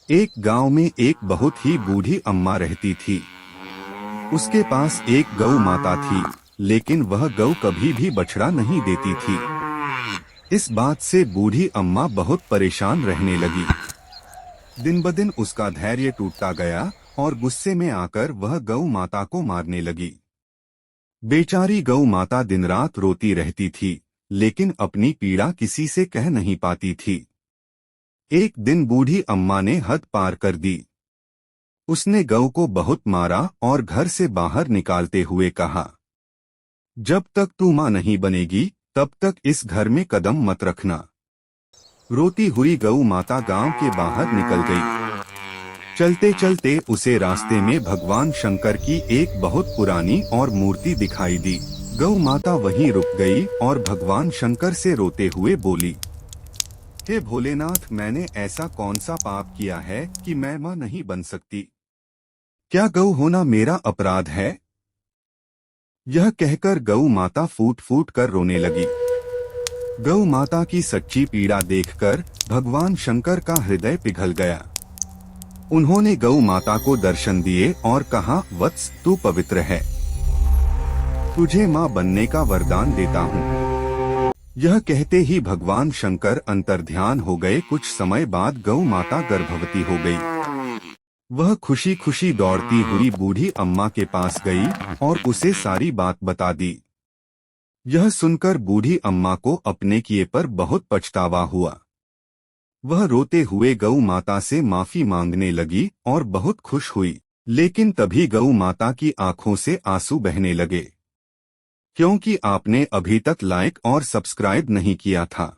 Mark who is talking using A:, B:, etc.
A: एक गांव में एक बहुत ही बूढ़ी अम्मा रहती थी। उसके पास एक गौ माता थी, लेकिन वह गौ कभी भी बछड़ा नहीं देती थी। इस बात से बूढ़ी अम्मा बहुत परेशान रहने लगी। दिन ब दिन उसका धैर्य टूटता गया और गुस्से में आकर वह गौ माता को मारने लगी। बेचारी गौ माता दिन रात रोती रहती थी, लेकिन अपनी पीड़ा किसी से कह नहीं पाती थी। एक दिन बूढ़ी अम्मा ने हद पार कर दी। उसने गऊ को बहुत मारा और घर से बाहर निकालते हुए कहा, जब तक तू मां नहीं बनेगी तब तक इस घर में कदम मत रखना। रोती हुई गऊ माता गांव के बाहर निकल गई। चलते चलते उसे रास्ते में भगवान शंकर की एक बहुत पुरानी और मूर्ति दिखाई दी। गऊ माता वहीं रुक गई और भगवान शंकर से रोते हुए बोली, हे भोलेनाथ, मैंने ऐसा कौन सा पाप किया है कि मैं मां नहीं बन सकती? क्या गऊ होना मेरा अपराध है? यह कहकर गऊ माता फूट फूट कर रोने लगी। गऊ माता की सच्ची पीड़ा देखकर भगवान शंकर का हृदय पिघल गया। उन्होंने गऊ माता को दर्शन दिए और कहा, वत्स, तू पवित्र है, तुझे मां बनने का वरदान देता हूँ। यह कहते ही भगवान शंकर अंतर्ध्यान हो गए। कुछ समय बाद गौ माता गर्भवती हो गई। वह खुशी खुशी दौड़ती हुई बूढ़ी अम्मा के पास गई और उसे सारी बात बता दी। यह सुनकर बूढ़ी अम्मा को अपने किए पर बहुत पछतावा हुआ। वह रोते हुए गौ माता से माफी मांगने लगी और बहुत खुश हुई। लेकिन तभी गौ माता की आंखों से आंसू बहने लगे, क्योंकि आपने अभी तक लाइक और सब्सक्राइब नहीं किया था।